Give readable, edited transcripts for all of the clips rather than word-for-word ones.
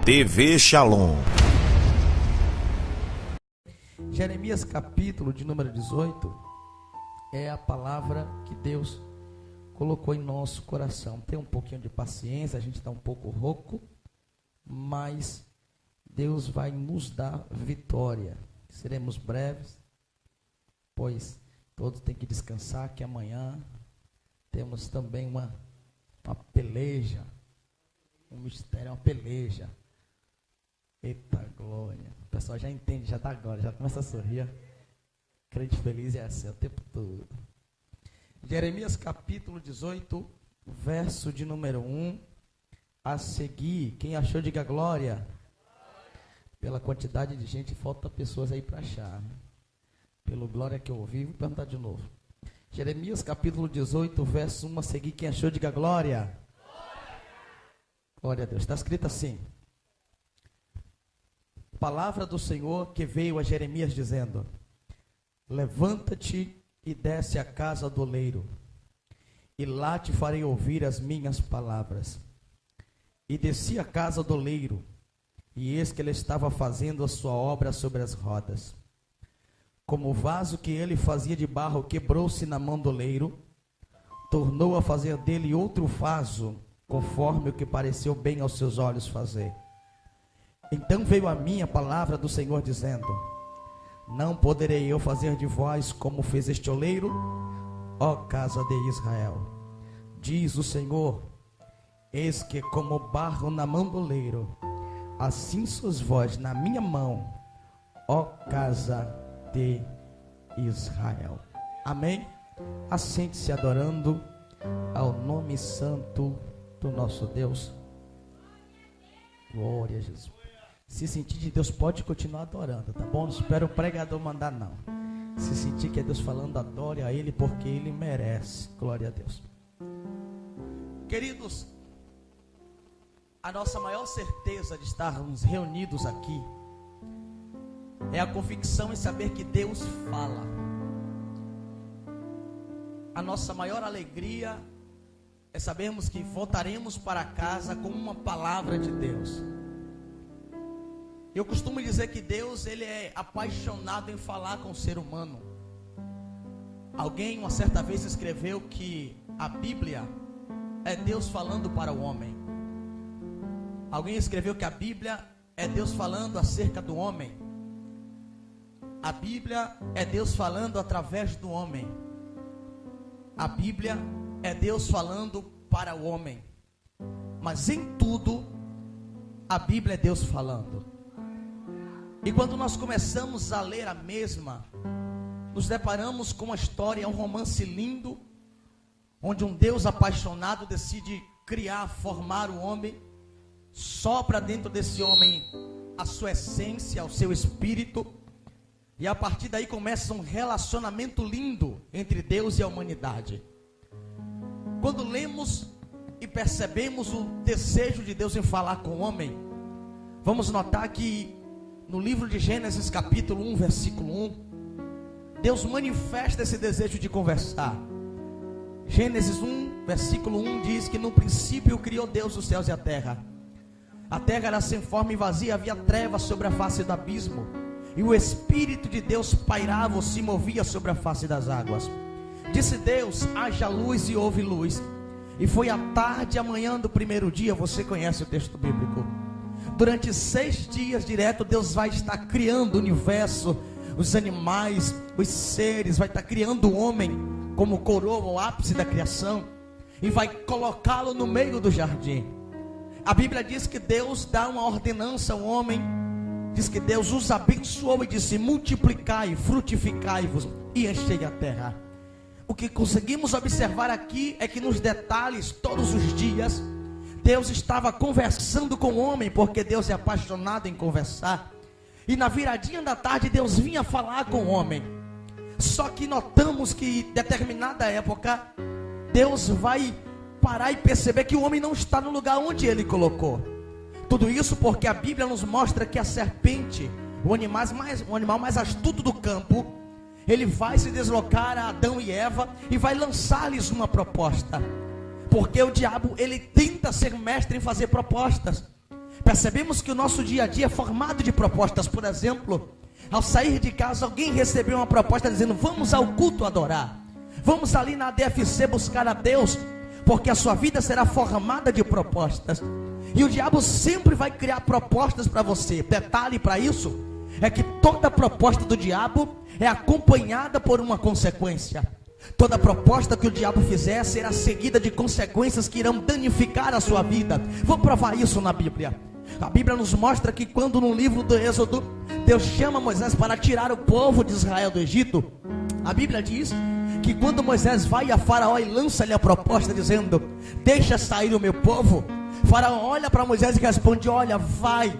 TV Shalom. Jeremias capítulo de número 18 é a palavra que Deus colocou em nosso coração. Tem um pouquinho de paciência, a gente está um pouco rouco, mas Deus vai nos dar vitória. Seremos breves, pois todos têm que descansar, que amanhã temos também uma peleja, um mistério, uma peleja. Eita glória, o pessoal já entende, já dá glória, já começa a sorrir. Crente feliz é assim o tempo todo. Jeremias capítulo 18, verso de número 1 a seguir. Quem achou, diga glória. Pela quantidade de gente, falta pessoas aí para achar, né? Pelo glória que eu ouvi, vou perguntar de novo. Jeremias capítulo 18, verso 1 a seguir. Quem achou, diga glória. Glória a Deus. Está escrito assim: palavra do Senhor que veio a Jeremias dizendo: levanta-te e desce à casa do oleiro, e lá te farei ouvir as minhas palavras. E desci à casa do oleiro, e eis que ele estava fazendo a sua obra sobre as rodas. Como o vaso que ele fazia de barro quebrou-se na mão do oleiro, tornou a fazer dele outro vaso, conforme o que pareceu bem aos seus olhos fazer. Então veio a mim a palavra do Senhor dizendo: não poderei eu fazer de vós como fez este oleiro, ó casa de Israel? Diz o Senhor: eis que como barro na mão do oleiro, assim sois vós na minha mão, ó casa de Israel. Amém? Assente-se adorando ao nome santo do nosso Deus. Glória a Jesus. Se sentir de Deus, pode continuar adorando, tá bom? Não espera o pregador mandar, não. Se sentir que é Deus falando, adore a Ele, porque Ele merece. Glória a Deus. Queridos, a nossa maior certeza de estarmos reunidos aqui é a convicção em saber que Deus fala. A nossa maior alegria é sabermos que voltaremos para casa com uma palavra de Deus. Eu costumo dizer que Deus, ele é apaixonado em falar com o ser humano. Alguém uma certa vez escreveu que a Bíblia é Deus falando para o homem. Alguém escreveu que a Bíblia é Deus falando acerca do homem. A Bíblia é Deus falando através do homem. A Bíblia é Deus falando para o homem. Mas em tudo, a Bíblia é Deus falando. E quando nós começamos a ler a mesma, nos deparamos com uma história, um romance lindo, onde um Deus apaixonado decide criar, formar o homem, sopra dentro desse homem a sua essência, o seu espírito, e a partir daí começa um relacionamento lindo entre Deus e a humanidade. Quando lemos e percebemos o desejo de Deus em falar com o homem, vamos notar que no livro de Gênesis capítulo 1, versículo 1, Deus manifesta esse desejo de conversar. Gênesis 1, versículo 1 diz que no princípio criou Deus os céus e a terra. A terra era sem forma e vazia, havia trevas sobre a face do abismo, e o Espírito de Deus pairava ou se movia sobre a face das águas. Disse Deus: haja luz, e houve luz. E foi a tarde e a manhã do primeiro dia. Você conhece o texto bíblico. Durante 6 dias direto, Deus vai estar criando o universo, os animais, os seres, vai estar criando o homem como coroa, o ápice da criação, e vai colocá-lo no meio do jardim. A Bíblia diz que Deus dá uma ordenança ao homem, diz que Deus os abençoou e disse: multiplicai, frutificai-vos e enchei a terra. O que conseguimos observar aqui é que nos detalhes, todos os dias, Deus estava conversando com o homem, porque Deus é apaixonado em conversar. E na viradinha da tarde, Deus vinha falar com o homem. Só que notamos que em determinada época, Deus vai parar e perceber que o homem não está no lugar onde ele colocou. Tudo isso porque a Bíblia nos mostra que a serpente, o animal mais astuto do campo, ele vai se deslocar a Adão e Eva e vai lançar-lhes uma proposta. Porque o diabo, ele tenta ser mestre em fazer propostas. Percebemos que o nosso dia a dia é formado de propostas. Por exemplo, ao sair de casa, alguém recebeu uma proposta dizendo: vamos ao culto adorar, vamos ali na DFC buscar a Deus, porque a sua vida será formada de propostas. E o diabo sempre vai criar propostas para você. Detalhe para isso é que toda proposta do diabo é acompanhada por uma consequência. Toda proposta que o diabo fizer será seguida de consequências que irão danificar a sua vida. Vou provar isso na Bíblia. A Bíblia nos mostra que quando no livro do Êxodo, Deus chama Moisés para tirar o povo de Israel do Egito, a Bíblia diz que quando Moisés vai a Faraó e lança-lhe a proposta dizendo: deixa sair o meu povo, Faraó olha para Moisés e responde: olha, vai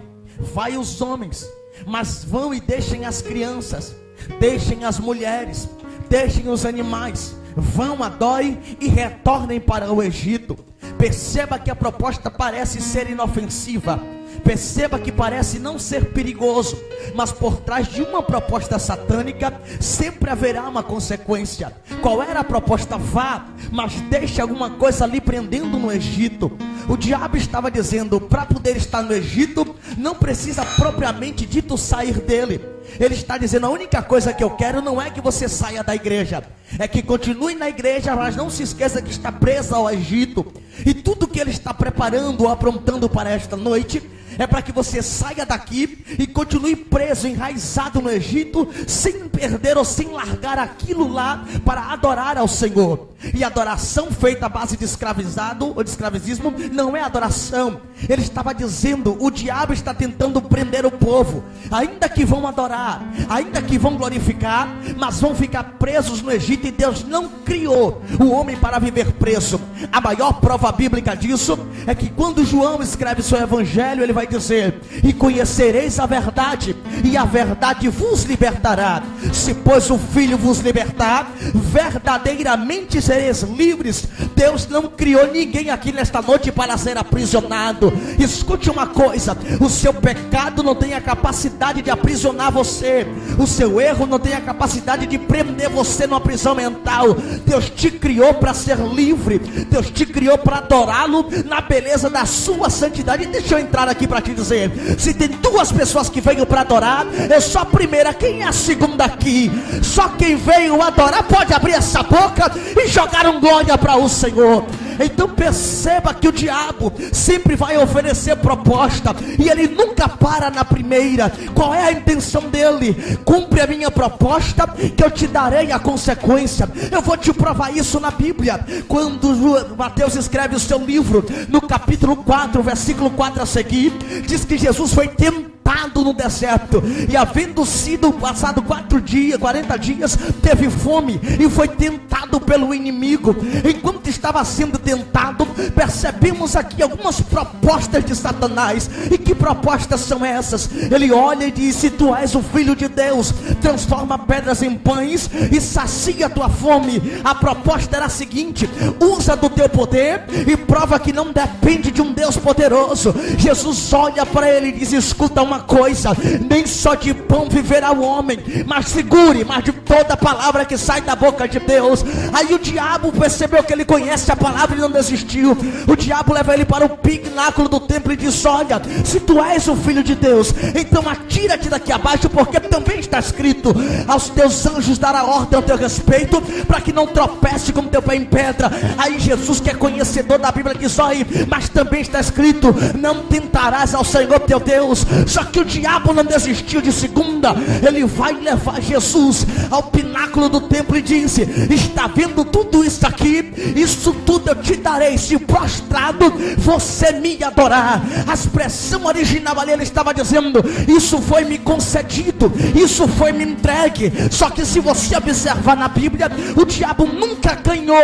os homens, mas vão e deixem as crianças, deixem as mulheres, deixem os animais, vão, adorem e retornem para o Egito. Perceba que a proposta parece ser inofensiva, perceba que parece não ser perigoso, mas por trás de uma proposta satânica sempre haverá uma consequência. Qual era a proposta? Vá, mas deixe alguma coisa ali prendendo no Egito. O diabo estava dizendo: para poder estar no Egito, não precisa propriamente dito sair dele. Ele está dizendo: a única coisa que eu quero não é que você saia da igreja, é que continue na igreja, mas não se esqueça que está presa ao Egito. E tudo que ele está preparando ou aprontando para esta noite é para que você saia daqui e continue preso, enraizado no Egito, sem perder ou sem largar aquilo lá para adorar ao Senhor. E adoração feita à base de escravizado ou de escravicismo não é adoração. Ele estava dizendo: o diabo está tentando prender o povo, ainda que vão adorar, ainda que vão glorificar, mas vão ficar presos no Egito. E Deus não criou o homem para viver preso. A maior prova bíblica disso é que quando João escreve seu evangelho, ele vai dizer: e conhecereis a verdade, e a verdade vos libertará. Se pois o Filho vos libertar, verdadeiramente sereis livres. Deus não criou ninguém aqui nesta noite para ser aprisionado. Escute uma coisa: o seu pecado não tem a capacidade de aprisionar você, o seu erro não tem a capacidade de prender você numa prisão mental. Deus te criou para ser livre, Deus te criou para adorá-lo na beleza da sua santidade. E deixa eu entrar aqui para te dizer: se tem duas pessoas que veio para adorar, é só a primeira. Quem é a segunda aqui? Só quem veio adorar pode abrir essa boca e jogar um glória para o Senhor. Então perceba que o diabo sempre vai oferecer proposta, e ele nunca para na primeira. Qual é a intenção dele? Cumpre a minha proposta, que eu te darei a consequência. Eu vou te provar isso na Bíblia. Quando Mateus escreve o seu livro, no capítulo 4, versículo 4 a seguir, diz que Jesus foi tentado no deserto, e havendo sido passado 40 dias, teve fome e foi tentado pelo inimigo. Enquanto estava sendo tentado, percebemos aqui algumas propostas de Satanás. E que propostas são essas? Ele olha e diz: se tu és o Filho de Deus, transforma pedras em pães e sacia a tua fome. A proposta era a seguinte: usa do teu poder e prova que não depende de um Deus poderoso. Jesus olha para ele e diz: escuta uma coisa, nem só de pão viverá o homem, mas de toda palavra que sai da boca de Deus. Aí o diabo percebeu que ele conhece a palavra e não desistiu. O diabo leva ele para o pináculo do templo e diz: olha, se tu és o Filho de Deus, então atira-te daqui abaixo, porque também está escrito: aos teus anjos dará ordem ao teu respeito, para que não tropece com teu pé em pedra. Aí Jesus, que é conhecedor da Bíblia, diz: olha, mas também está escrito: não tentarás ao Senhor teu Deus. Só que o diabo não desistiu de segunda. Ele vai levar Jesus ao pináculo do templo e disse: está vendo tudo isso aqui? Isso tudo eu te darei se prostrado você me adorar. A expressão original ali, ele estava dizendo: isso foi me concedido, isso foi me entregue. Só que se você observar na Bíblia, o diabo nunca ganhou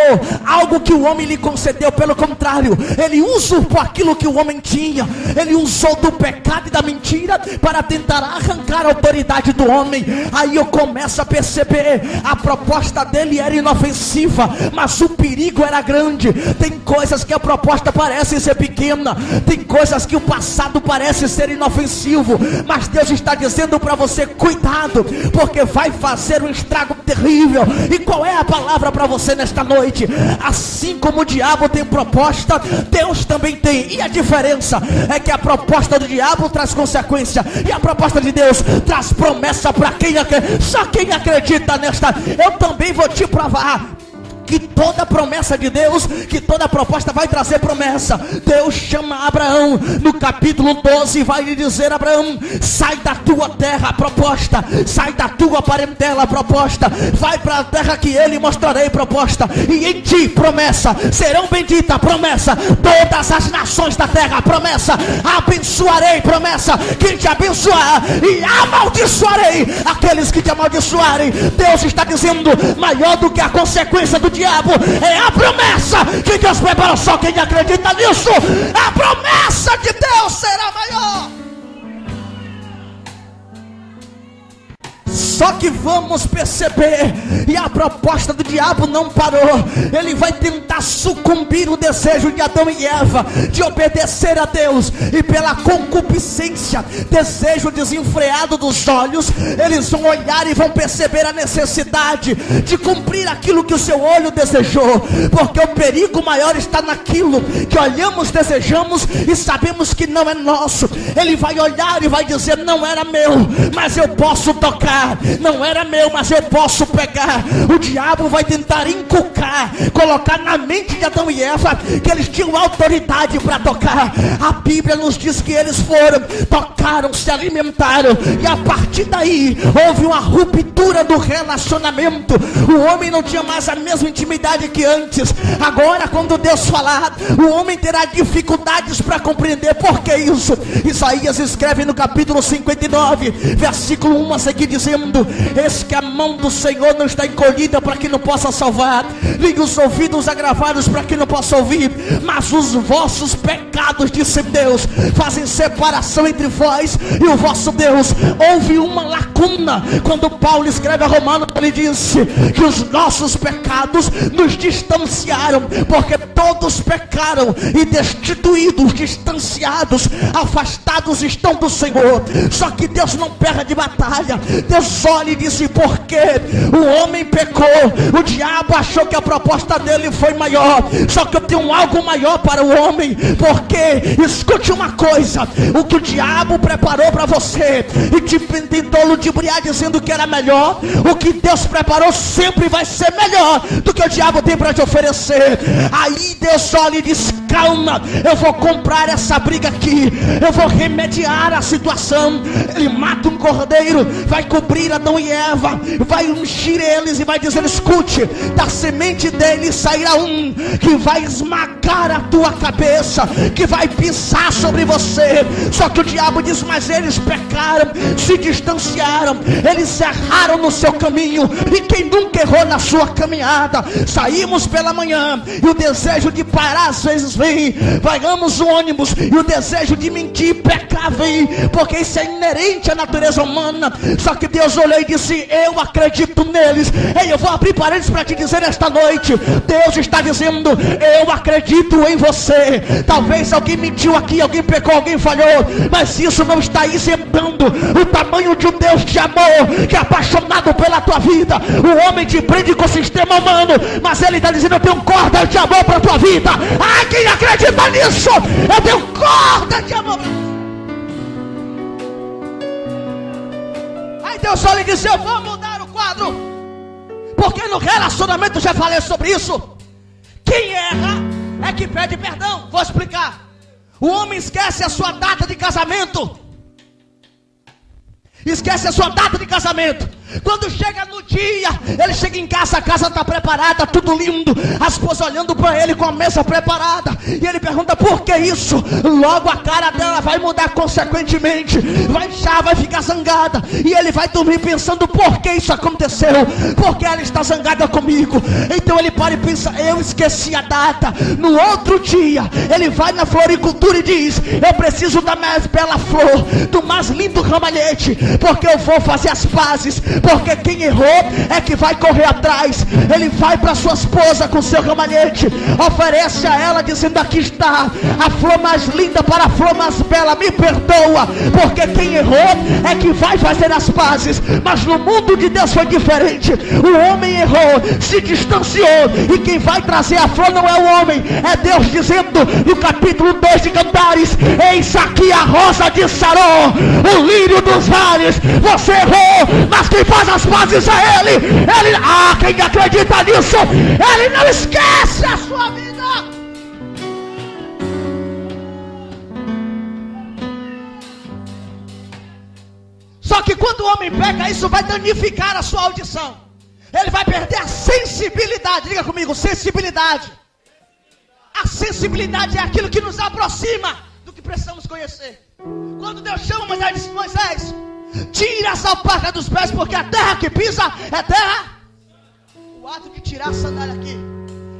algo que o homem lhe concedeu. Pelo contrário, ele usurpou aquilo que o homem tinha. Ele usou do pecado e da mentira para tentar arrancar a autoridade do homem. Aí eu começo a perceber, a proposta dele era inofensiva, mas o perigo era grande. Tem coisas que a proposta parece ser pequena, tem coisas que o passado parece ser inofensivo, mas Deus está dizendo para você: cuidado, porque vai fazer um estrago terrível. E qual é a palavra para você nesta noite? Assim como o diabo tem proposta, Deus também tem. E a diferença é que a proposta do diabo traz consequência, e a proposta de Deus traz promessa para quem acredita. Só quem acredita nesta. Eu também vou te provar que toda promessa de Deus, que toda proposta vai trazer promessa. Deus chama Abraão no capítulo 12, vai lhe dizer: Abraão, sai da tua terra, proposta, sai da tua parentela, proposta, vai para a terra que ele mostrarei, proposta, e em ti, promessa, serão benditas, promessa, todas as nações da terra, promessa, abençoarei, promessa, quem te abençoar, e amaldiçoarei aqueles que te amaldiçoarem. Deus está dizendo: maior do que a consequência do diabo é a promessa que Deus preparou. Só quem acredita nisso, a promessa de Deus será maior. Só que vamos perceber, e a proposta do diabo não parou. Ele vai tentar sucumbir o desejo de Adão e Eva de obedecer a Deus, e pela concupiscência, desejo desenfreado dos olhos, eles vão olhar e vão perceber a necessidade de cumprir aquilo que o seu olho desejou, porque o perigo maior está naquilo que olhamos, desejamos e sabemos que não é nosso. Ele vai olhar e vai dizer: não era meu, mas eu posso tocar. Não era meu, mas eu posso pegar. O diabo vai tentar inculcar, colocar na mente de Adão e Eva que eles tinham autoridade para tocar. A Bíblia nos diz que eles foram, tocaram, se alimentaram, e a partir daí houve uma ruptura do relacionamento. O homem não tinha mais a mesma intimidade que antes. Agora, quando Deus falar, o homem terá dificuldades para compreender por que isso. Isaías escreve no capítulo 59, versículo 1 a seguir, dizendo: eis que a mão do Senhor não está encolhida para que não possa salvar, nem os ouvidos agravados para que não possa ouvir, mas os vossos pecados, disse Deus, fazem separação entre vós e o vosso Deus. Houve uma lacuna. Quando Paulo escreve a Romanos, ele disse que os nossos pecados nos distanciaram, porque todos pecaram e destituídos, distanciados, afastados estão do Senhor. Só que Deus não perde batalha. Deus olha e disse: porque o homem pecou, o diabo achou que a proposta dele foi maior, só que eu tenho algo maior para o homem. Porque, escute uma coisa, o que o diabo preparou para você e te tentou ludibriar dizendo que era melhor, o que Deus preparou sempre vai ser melhor do que o diabo tem para te oferecer. Aí Deus olha e diz: calma, eu vou comprar essa briga aqui, eu vou remediar a situação. Ele mata um cordeiro, vai cobrir Adão e Eva, vai ungir eles e vai dizer: escute, da semente dele sairá um que vai esmagar a tua cabeça, que vai pisar sobre você. Só que o diabo diz: mas eles pecaram, se distanciaram, eles erraram no seu caminho. E quem nunca errou na sua caminhada? Saímos pela manhã e o desejo de parar às vezes vem, pegamos o ônibus e o desejo de mentir, pecar vem, porque isso é inerente à natureza humana. Só que Deus olhou e disse: eu acredito neles. Ei, eu vou abrir parênteses para te dizer esta noite, Deus está dizendo: eu acredito em você. Talvez alguém mentiu aqui, alguém pecou, alguém falhou, mas isso não está isentando o tamanho de um Deus que amou, que é apaixonado pela tua vida. O homem te prende com o sistema humano, mas ele está dizendo: eu tenho corda de amor para a tua vida. Ai, quem acredita nisso? Eu tenho corda de amor. Aí Deus só lhe disse: eu vou mudar o quadro, porque no relacionamento, já falei sobre isso, quem erra é que pede perdão. Vou explicar. O homem esquece a sua data de casamento, esquece a sua data de casamento, Quando chega no dia, ele chega em casa, a casa está preparada, tudo lindo, a esposa olhando para ele com a mesa preparada, e ele pergunta: por que isso? Logo a cara dela vai mudar consequentemente, vai inchar, vai ficar zangada, e ele vai dormir pensando: por que isso aconteceu? Porque ela está zangada comigo. Então ele para e pensa: eu esqueci a data. No outro dia, ele vai na floricultura e diz: eu preciso da mais bela flor, do mais lindo ramalhete, porque eu vou fazer as pazes. Porque quem errou é que vai correr atrás. Ele vai para sua esposa com seu ramalhete, oferece a ela dizendo: aqui está a flor mais linda para a flor mais bela, me perdoa. Porque quem errou é que vai fazer as pazes. Mas no mundo de Deus foi diferente. O homem errou, se distanciou, e quem vai trazer a flor não é o homem, é Deus, dizendo no capítulo 2 de Cantares: eis aqui a rosa de Saró, o lírio dos vales. Você errou, mas quem faz as pazes é ele. Quem acredita nisso, ele não esquece a sua vida. Só que quando o homem peca, isso vai danificar a sua audição. Ele vai perder a sensibilidade. Diga comigo: sensibilidade. A sensibilidade é aquilo que nos aproxima do que precisamos conhecer. Quando Deus chama Moisés, disse: Moisés, tira essa alparca dos pés, porque a terra que pisa é terra. O ato de tirar a sandália aqui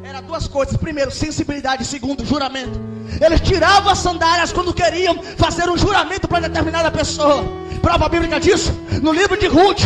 era duas coisas: primeiro, sensibilidade; segundo, juramento. Eles tiravam as sandálias quando queriam fazer um juramento para determinada pessoa. Prova bíblica disso no livro de Ruth.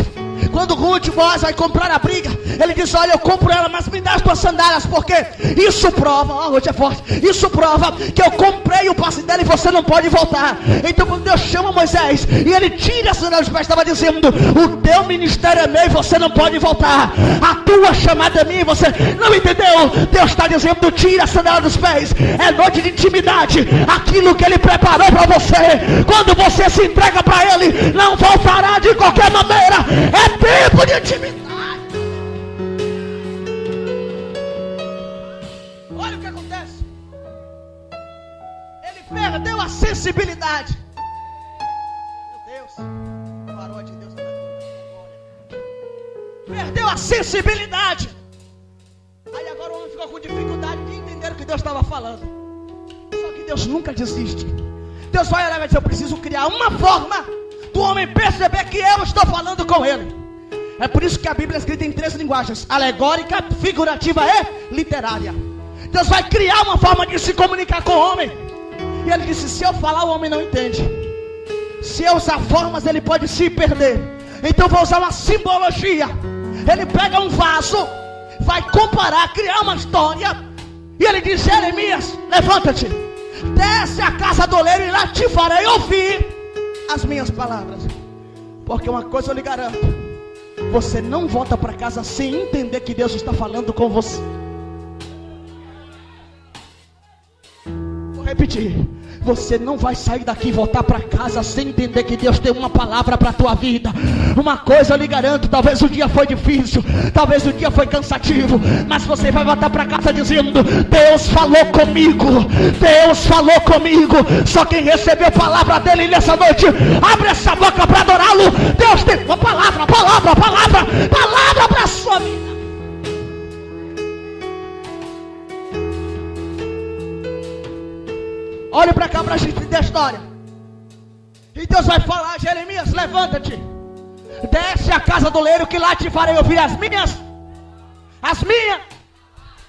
Quando Ruth, Boaz, vai comprar a briga, ele diz: olha, eu compro ela, mas me dá as tuas sandálias, porque isso prova, Ruth é forte, isso prova que eu comprei o passe dela e você não pode voltar. Então quando Deus chama Moisés e ele tira as sandálias dos pés, estava dizendo: o teu ministério é meu e você não pode voltar. A tua chamada é minha e você não entendeu. Deus está dizendo: tira a sandália dos pés. É noite de intimidade. Aquilo que ele preparou para você, quando você se entrega para ele, não voltará de qualquer maneira. É tempo de intimidade. Olha o que acontece. Ele perdeu a sensibilidade. Meu Deus, parou de Deus. Perdeu a sensibilidade. Aí agora o homem ficou com dificuldade de entender o que Deus estava falando. Só que Deus nunca desiste. Deus vai olhar e vai dizer: eu preciso criar uma forma do homem perceber que eu estou falando com ele. É por isso que a Bíblia é escrita em 3 linguagens: alegórica, figurativa e literária. Deus vai criar uma forma de se comunicar com o homem. E ele disse: se eu falar, o homem não entende. Se eu usar formas, ele pode se perder. Então vou usar uma simbologia. Ele pega um vaso, vai comparar, criar uma história, e ele diz: Jeremias, levanta-te, desce à casa do oleiro, e lá te farei ouvir as minhas palavras. Porque uma coisa eu lhe garanto: você não volta para casa sem entender que Deus está falando com você. Vou repetir: você não vai sair daqui e voltar para casa sem entender que Deus tem uma palavra para a tua vida. Uma coisa eu lhe garanto: talvez o dia foi difícil, talvez o dia foi cansativo, mas você vai voltar para casa dizendo: Deus falou comigo, Deus falou comigo. Só quem recebeu a palavra dele nessa noite, abre essa boca para adorá-lo. Deus tem uma palavra para a sua vida. Olhe para cá para a gente entender a história. E Deus vai falar: Jeremias, levanta-te, desce à casa do oleiro, que lá te farei ouvir as minhas.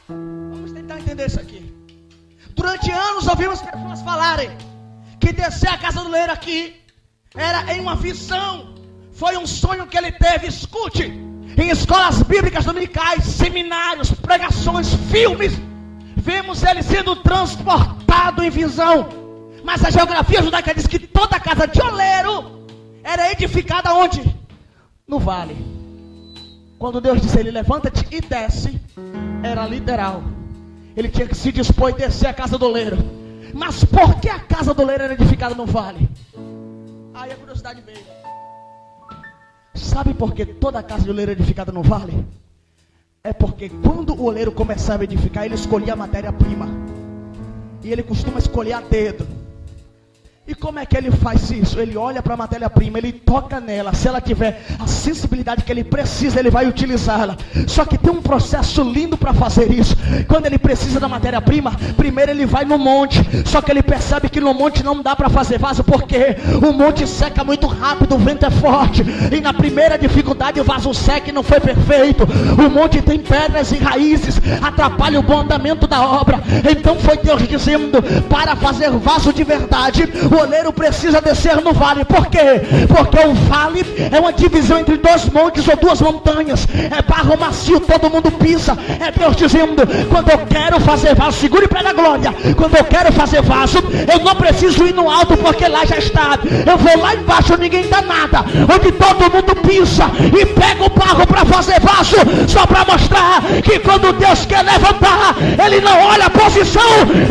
Vamos tentar entender isso aqui. Durante anos ouvimos pessoas falarem que descer à casa do oleiro aqui era em uma visão, foi um sonho que ele teve. Escute, em escolas bíblicas dominicais, seminários, pregações, filmes, vemos ele sendo transportado em visão. Mas a geografia judaica diz que toda casa de oleiro era edificada onde? No vale. Quando Deus disse a ele: levanta-te e desce, era literal. Ele tinha que se dispor e descer a casa do oleiro. Mas por que a casa do oleiro era edificada no vale? Aí a curiosidade veio. Sabe por que toda a casa de oleiro é edificada no vale? É porque quando o oleiro começava a edificar, ele escolhia a matéria-prima. E ele costuma escolher a dedo. E como é que ele faz isso? Ele olha para a matéria-prima, ele toca nela. Se ela tiver a sensibilidade que ele precisa, ele vai utilizá-la. Só que tem um processo lindo para fazer isso. Quando ele precisa da matéria-prima, primeiro ele vai no monte. Só que ele percebe que no monte não dá para fazer vaso, porque o monte seca muito rápido, o vento é forte. E na primeira dificuldade o vaso seca e não foi perfeito. O monte tem pedras e raízes, atrapalha o bom andamento da obra. Então foi Deus dizendo, para fazer vaso de verdade, o oleiro precisa descer no vale. Por quê? Porque o vale é uma divisão entre dois montes ou duas montanhas. É barro macio, todo mundo pisa. É Deus dizendo, quando eu quero fazer vaso, segure para a glória. Quando eu quero fazer vaso, eu não preciso ir no alto, porque lá já está. Eu vou lá embaixo, ninguém dá nada, onde todo mundo pisa e pega o barro para fazer vaso, só para mostrar que quando Deus quer levantar, Ele não olha a posição,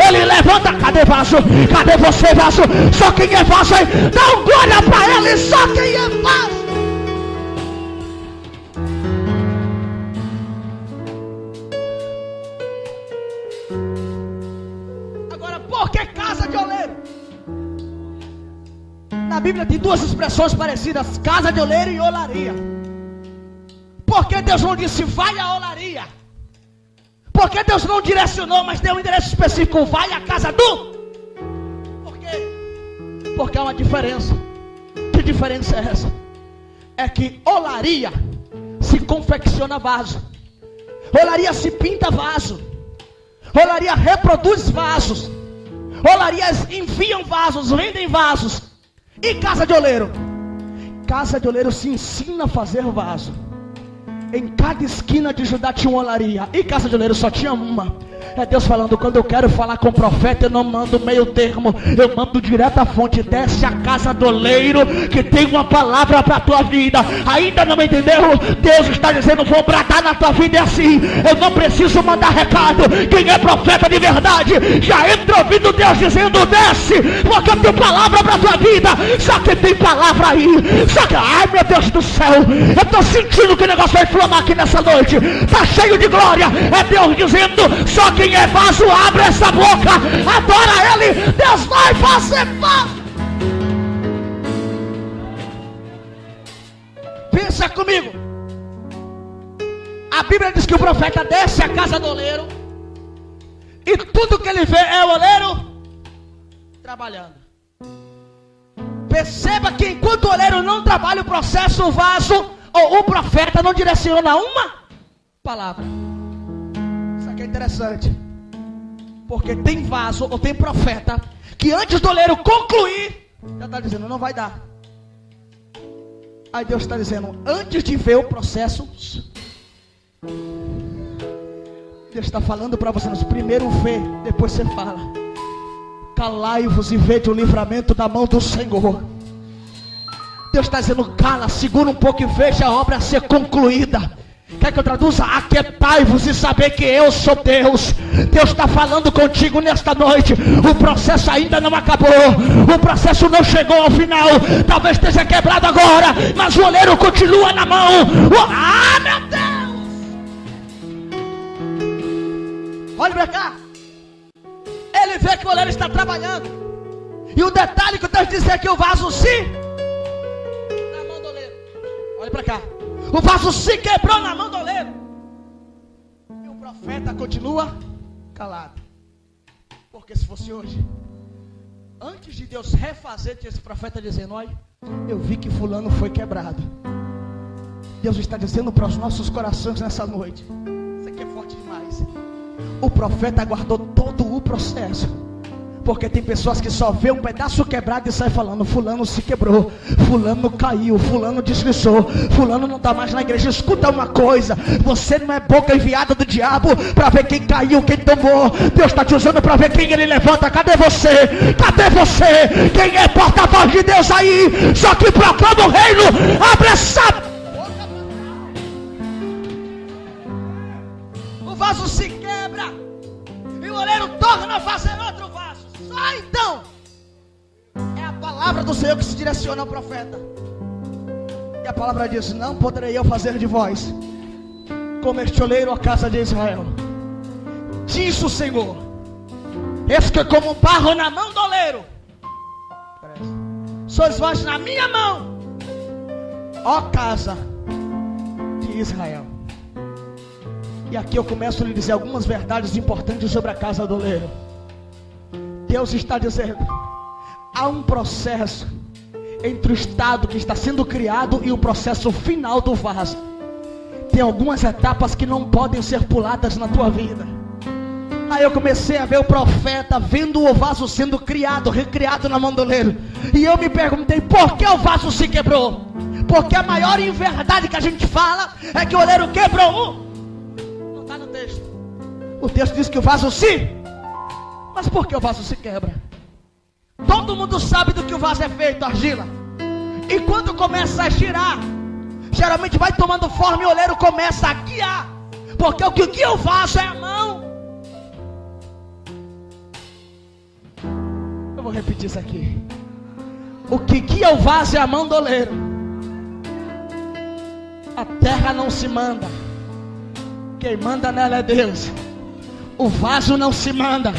Ele levanta. Cadê vaso? Cadê você, vaso? Só quem é vaso aí, dá um glória para Ele, só quem é vaso. Agora, por que casa de oleiro? Na Bíblia tem duas expressões parecidas, casa de oleiro e olaria. Por que Deus não disse vai à olaria? Por que Deus não direcionou, mas deu um endereço específico, vai à casa do? Porque há uma diferença. Que diferença é essa? É que olaria se confecciona vaso, olaria se pinta vaso, olaria reproduz vasos, olarias enviam vasos, vendem vasos. E casa de oleiro? Casa de oleiro se ensina a fazer vaso. Em cada esquina de Judá tinha uma olaria. E casa de oleiro só tinha uma. É Deus falando, quando eu quero falar com o profeta, eu não mando meio termo, eu mando direto à fonte. Desce a casa do oleiro, que tem uma palavra para a tua vida. Ainda não entendeu? Deus está dizendo, vou bradar na tua vida, é assim. Eu não preciso mandar recado. Quem é profeta de verdade, já entra ouvindo Deus dizendo, desce, porque eu tenho palavra para a tua vida. Só que tem palavra aí. Só que, ai meu Deus do céu, eu estou sentindo que o negócio vai inflamar aqui nessa noite. Está cheio de glória. É Deus dizendo, só quem é vaso, abre essa boca, adora Ele, Deus vai fazer vaso. Pensa comigo. A Bíblia diz que o profeta desce à casa do oleiro e tudo que ele vê é o oleiro trabalhando. Perceba que enquanto o oleiro não trabalha o processo, o vaso ou o profeta não direciona uma palavra. Isso aqui é interessante, porque tem vaso ou tem profeta que antes do oleiro concluir, já está dizendo, não vai dar. Aí Deus está dizendo, antes de ver o processo, Deus está falando para vocês, primeiro vê, depois você fala. Calai-vos e vede o livramento da mão do Senhor. Deus está dizendo, cala, segura um pouco e veja a obra ser concluída. Quer que eu traduza? Aquietai-vos e saber que eu sou Deus. Deus está falando contigo nesta noite. O processo ainda não acabou. O processo não chegou ao final. Talvez esteja quebrado agora, mas o oleiro continua na mão. Ah, meu Deus! Olha para cá. Ele vê que o oleiro está trabalhando. E o detalhe que eu tenho que dizer é que o vaso na mão do oleiro. Olha para cá. O vaso se quebrou na mão do oleiro. E o profeta continua calado. Porque se fosse hoje, antes de Deus refazer, tinha esse profeta dizendo, olha, eu vi que fulano foi quebrado. Deus está dizendo para os nossos corações nessa noite. Isso aqui é forte demais. O profeta aguardou todo o processo. Porque tem pessoas que só vê um pedaço quebrado e sai falando, fulano se quebrou, fulano caiu, fulano deslizou, fulano não está mais na igreja. Escuta uma coisa, você não é boca enviada do diabo para ver quem caiu, quem tomou. Deus está te usando para ver quem ele levanta. Cadê você? Cadê você? Quem é porta-voz de Deus aí? Só que proclama o reino. Abre essa boca. O vaso se quebra e o oleiro torna a fazer outro vaso. Ah, então é a palavra do Senhor que se direciona ao profeta. E a palavra diz, não poderei eu fazer de vós como este oleiro à casa de Israel. Diz o Senhor, eis que como um barro na mão do oleiro. sois vós na minha mão, ó casa de Israel. E aqui eu começo a lhe dizer algumas verdades importantes sobre a casa do oleiro. Deus está dizendo: há um processo entre o estado que está sendo criado e o processo final do vaso. Tem algumas etapas que não podem ser puladas na tua vida. Aí eu comecei a ver o profeta vendo o vaso sendo criado, recriado na mão do oleiro. E eu me perguntei: por que o vaso se quebrou? Porque a maior inverdade que a gente fala é que o oleiro quebrou. Não está no texto. O texto diz que o vaso se... Mas por que o vaso se quebra? Todo mundo sabe do que o vaso é feito, argila. E quando começa a girar, geralmente vai tomando forma e o oleiro começa a guiar. Porque o que guia o vaso é a mão. Eu vou repetir isso aqui. O que guia o vaso é a mão do oleiro. A terra não se manda. Quem manda nela é Deus. O vaso não se manda.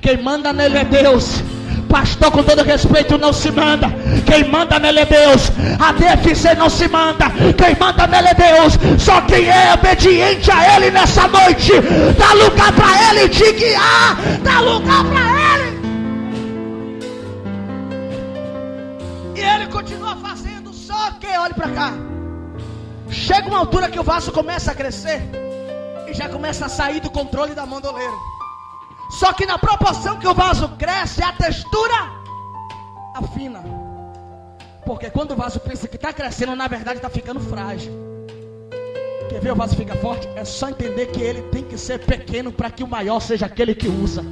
Quem manda nele é Deus. Pastor, com todo respeito, não se manda. Quem manda nele é Deus. A DFC não se manda. Quem manda nele é Deus. Só quem é obediente a Ele nessa noite, dá lugar para Ele te guiar. Dá lugar para Ele. E Ele continua fazendo. Só que, olhe para cá, chega uma altura que o vaso começa a crescer e já começa a sair do controle da mão do oleiro. Só que na proporção que o vaso cresce, a textura afina. Porque quando o vaso pensa que está crescendo, na verdade está ficando frágil. Quer ver o vaso ficar forte? É só entender que ele tem que ser pequeno para que o maior seja aquele que usa.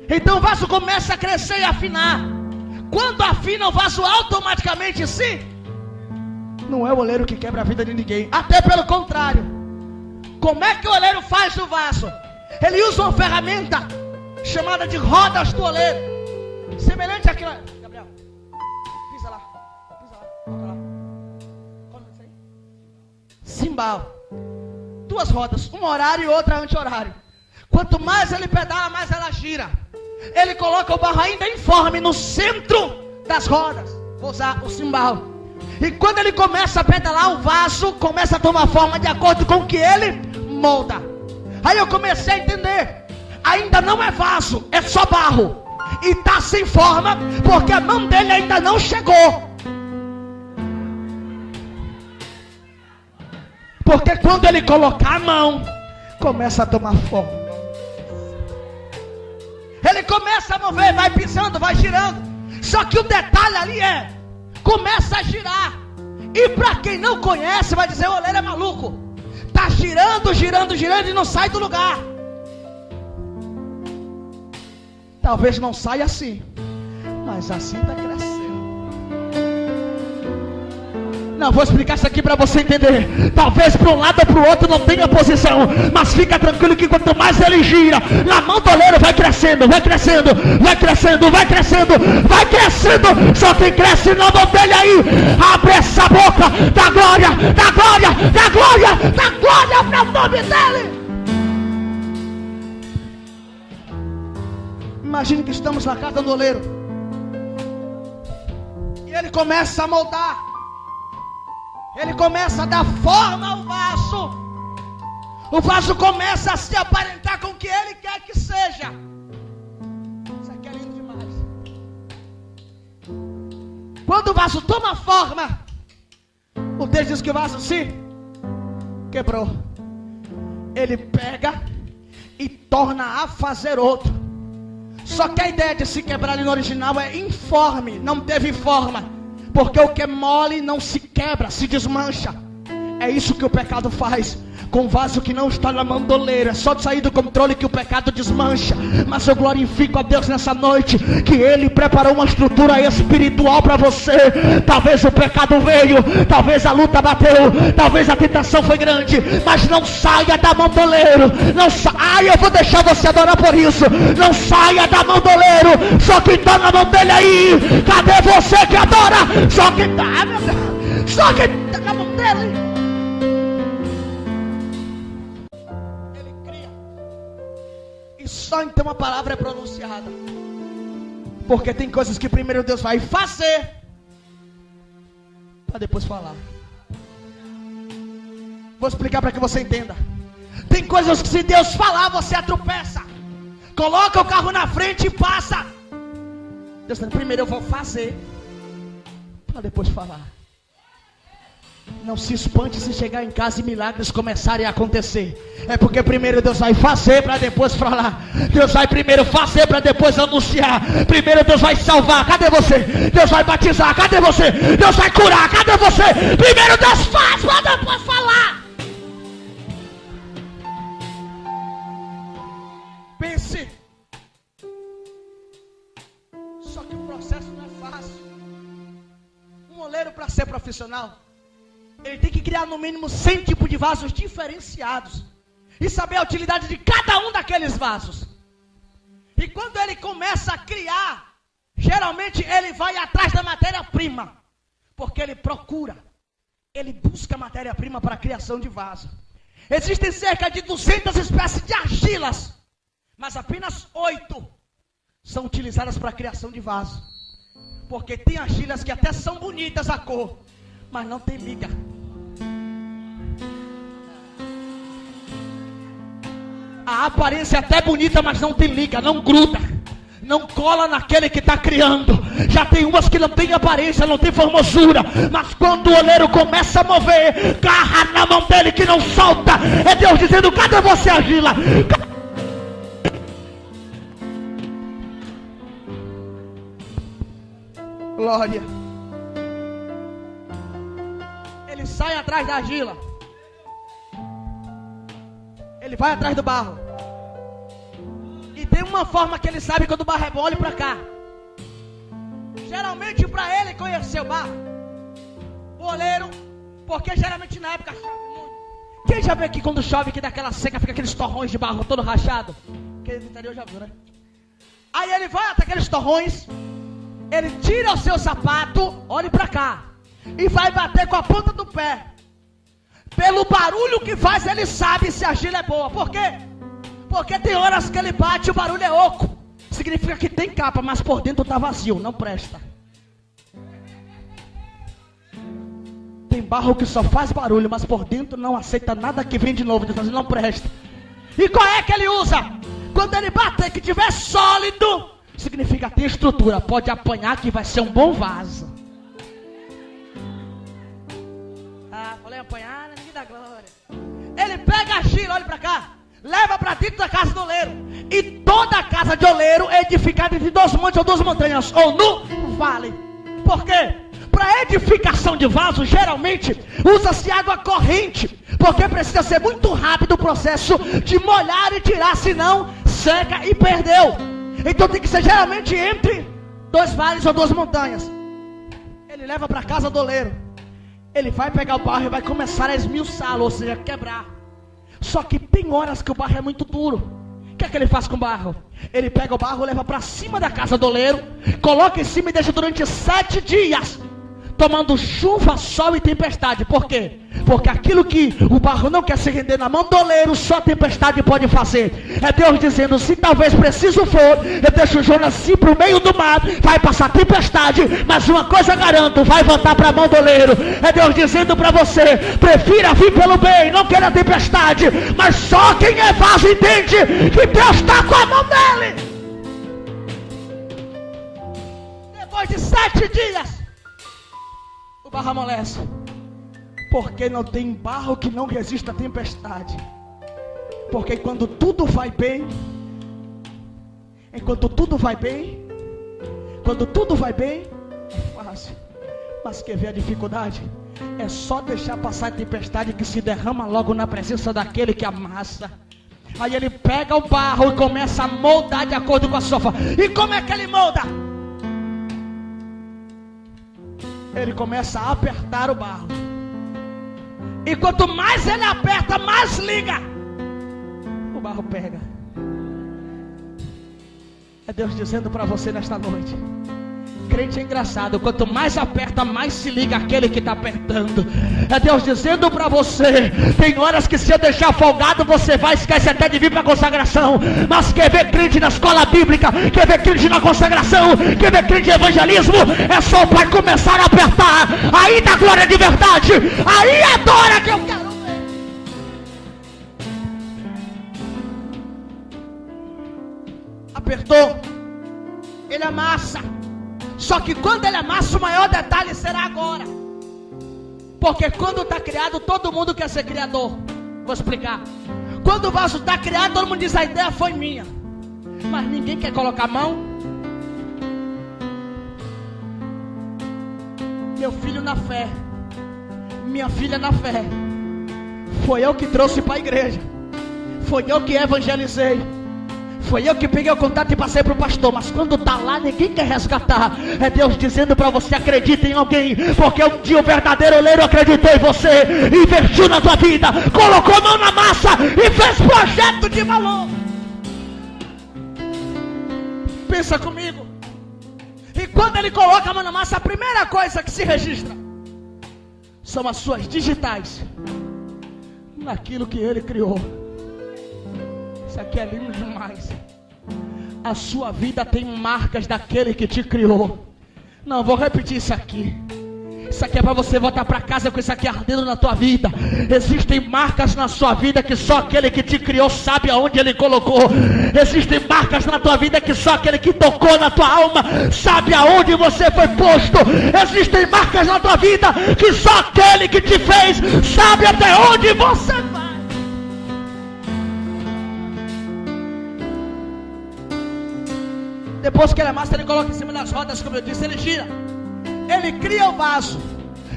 Então o vaso começa a crescer e afinar. Quando afina, o vaso automaticamente se... Não é o oleiro que quebra a vida de ninguém. Até pelo contrário. Como é que o oleiro faz o vaso? Ele usa uma ferramenta chamada de rodas do oleiro, semelhante àquela. Gabriel, pisa lá, volta lá. Qual é isso aí? Cimbal. Duas rodas, uma horário e outra anti-horário. Quanto mais ele pedala, mais ela gira. Ele coloca o barro ainda informe no centro das rodas. Vou usar o cimbal. E quando ele começa a pedalar, o vaso começa a tomar forma de acordo com o que ele molda. Aí eu comecei a entender. Ainda não é vaso, é só barro. E está sem forma, porque a mão dele ainda não chegou. Porque quando ele colocar a mão, começa a tomar forma. Ele começa a mover, vai pisando, vai girando. Só que o detalhe ali é, começa a girar. E para quem não conhece, vai dizer: o oleiro é maluco. Está girando, girando, girando e não sai do lugar. Talvez não saia assim, mas assim está crescendo. Não, vou explicar isso aqui para você entender. Talvez para um lado ou para o outro não tenha posição, mas fica tranquilo que quanto mais ele gira, na mão do oleiro vai crescendo, vai crescendo, vai crescendo, vai crescendo, vai crescendo. Só quem cresce na mão dele aí, abre essa boca, dá glória, dá glória, dá glória, dá glória para o nome dele. Imagine que estamos na casa do oleiro e ele começa a moldar. Ele começa a dar forma ao vaso. O vaso começa a se aparentar com o que ele quer que seja. Isso aqui é lindo demais. Quando o vaso toma forma, o texto diz que o vaso se quebrou. Ele pega e torna a fazer outro. Só que a ideia de se quebrar ali no original é informe, não teve forma. Porque o que é mole não se quebra, se desmancha. É isso que o pecado faz com o vaso que não está na mão do oleiro. É só de sair do controle que o pecado desmancha. Mas eu glorifico a Deus nessa noite, que Ele preparou uma estrutura espiritual para você. Talvez o pecado veio, talvez a luta bateu, talvez a tentação foi grande, mas não saia da mão do oleiro. Não saia, eu vou deixar você adorar por isso. Não saia da mão do oleiro. Só quem está na mão dele aí. Cadê você que adora? Só quem está, meu Deus. Só quem está na mão dele. Só então a palavra é pronunciada. Porque tem coisas que primeiro Deus vai fazer para depois falar. Vou explicar para que você entenda. Tem coisas que se Deus falar, você atropeça. Coloca o carro na frente e passa. Deus está dizendo, primeiro eu vou fazer para depois falar. Não se espante se chegar em casa e milagres começarem a acontecer. É porque primeiro Deus vai fazer para depois falar. Deus vai primeiro fazer para depois anunciar. Primeiro Deus vai salvar, cadê você? Deus vai batizar, cadê você? Deus vai curar, cadê você? Primeiro Deus faz para depois falar. Pense. Só que o processo não é fácil. Um oleiro, para ser profissional, ele tem que criar no mínimo 100 tipos de vasos diferenciados e saber a utilidade de cada um daqueles vasos. E quando ele começa a criar, geralmente ele vai atrás da matéria-prima, porque ele procura, ele busca matéria-prima para a criação de vaso. Existem cerca de 200 espécies de argilas, mas apenas 8 são utilizadas para a criação de vaso. Porque tem argilas que até são bonitas a cor, mas não tem liga. A aparência é até bonita, mas não tem liga, não gruda, não cola naquele que está criando. Já tem umas que não tem aparência, não tem formosura, mas quando o oleiro começa a mover, garra na mão dele que não solta. É Deus dizendo, cadê você, argila? Glória. Ele sai atrás da argila. Ele vai atrás do barro. E tem uma forma que ele sabe quando o barro é bom, olha para cá. Geralmente para ele conhecer o barro, o oleiro, porque geralmente na época chove muito. Quem já vê aqui quando chove que dá aquela seca, fica aqueles torrões de barro todo rachado? Quem do interior já viu, né? Aí ele vai até aqueles torrões, ele tira o seu sapato, olhe para cá, e vai bater com a ponta do pé. Pelo barulho que faz, ele sabe se a argila é boa. Por quê? Porque tem horas que ele bate e o barulho é oco. Significa que tem capa, mas por dentro está vazio, não presta. Tem barro que só faz barulho, mas por dentro não aceita nada que vem de novo. Não presta. E qual é que ele usa? Quando ele bater que tiver sólido, significa que tem estrutura. Pode apanhar que vai ser um bom vaso. Ah, falei apanhar, ninguém dá glória. Ele pega a argila, olha para cá, leva para dentro da casa do oleiro. E toda a casa de oleiro é edificada entre 2 montes ou 2 montanhas, ou no vale. Por quê? Para edificação de vaso, geralmente usa-se água corrente, porque precisa ser muito rápido o processo de molhar e tirar, senão seca e perdeu. Então tem que ser geralmente entre 2 vales ou 2 montanhas. Ele leva para a casa do oleiro. Ele vai pegar o barro e vai começar a esmiuçá-lo, ou seja, quebrar. Só que tem horas que o barro é muito duro. O que é que ele faz com o barro? Ele pega o barro, leva para cima da casa do oleiro, coloca em cima e deixa durante 7 dias, tomando chuva, sol e tempestade. Por quê? Porque aquilo que o barro não quer se render na mão do oleiro, só a tempestade pode fazer. É Deus dizendo, se talvez preciso for, eu deixo Jonas assim para o meio do mar, vai passar tempestade, mas uma coisa garanto, vai voltar para a mão do oleiro. É Deus dizendo para você, prefira vir pelo bem, não queira tempestade, mas só quem é vaso entende que Deus está com a mão dele. Depois de 7 dias, o barro amolece. Porque não tem barro que não resista à tempestade. Porque quando tudo vai bem, quando tudo vai bem, é fácil. Mas quer ver a dificuldade? É só deixar passar a tempestade que se derrama logo na presença daquele que amassa. Aí ele pega o barro e começa a moldar de acordo com a sua forma. E como é que ele molda? Ele começa a apertar o barro. E quanto mais ele aperta, mais liga. O barro pega. É Deus dizendo para você nesta noite, crente é engraçado. Quanto mais aperta, mais se liga aquele que está apertando. É Deus dizendo para você: tem horas que se eu deixar folgado, você vai esquecer até de vir para a consagração. Mas quer ver crente na escola bíblica, quer ver crente na consagração, quer ver crente em evangelismo, é só o Pai começar a apertar. Aí dá glória de verdade. Aí adora que eu quero ver. Apertou, ele amassa. Só que quando ele amassa, o maior detalhe será agora. Porque quando está criado, todo mundo quer ser criador. Vou explicar. Quando o vaso está criado, todo mundo diz: a ideia foi minha. Mas ninguém quer colocar a mão. Meu filho na fé, minha filha na fé, foi eu que trouxe para a igreja, foi eu que evangelizei, foi eu que peguei o contato e passei para o pastor. Mas quando está lá, ninguém quer resgatar. É Deus dizendo para você: acredita em alguém. Porque um dia o verdadeiro oleiro acreditou em você, investiu na tua vida, colocou a mão na massa e fez projeto de valor. Pensa comigo. E quando ele coloca a mão na massa, a primeira coisa que se registra são as suas digitais naquilo que ele criou. Isso aqui é lindo demais. A sua vida tem marcas daquele que te criou. Não, vou repetir isso aqui. Isso aqui é para você voltar para casa com isso aqui ardendo na tua vida. Existem marcas na sua vida que só aquele que te criou sabe aonde ele colocou. Existem marcas na tua vida que só aquele que tocou na tua alma sabe aonde você foi posto. Existem marcas na tua vida que só aquele que te fez sabe até onde você vai. Depois que ele amassa, ele coloca em cima das rodas, como eu disse, ele gira. Ele cria o vaso.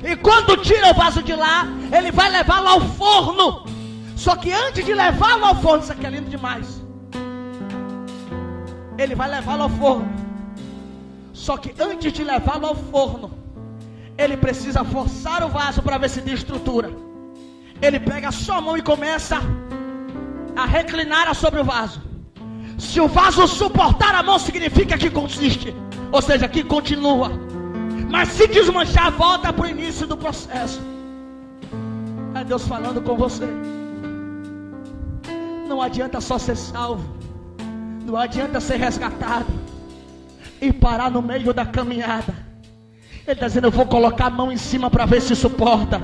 E quando tira o vaso de lá, ele vai levá-lo ao forno. Só que antes de levá-lo ao forno, isso aqui é lindo demais. Ele vai levá-lo ao forno. Só que antes de levá-lo ao forno, ele precisa forçar o vaso para ver se tem estrutura. Ele pega a sua mão e começa a reclinar sobre o vaso. Se o vaso suportar a mão, significa que consiste, ou seja, que continua. Mas se desmanchar, volta para o início do processo. É Deus falando com você. Não adianta só ser salvo, não adianta ser resgatado e parar no meio da caminhada. Ele está dizendo: eu vou colocar a mão em cima para ver se suporta.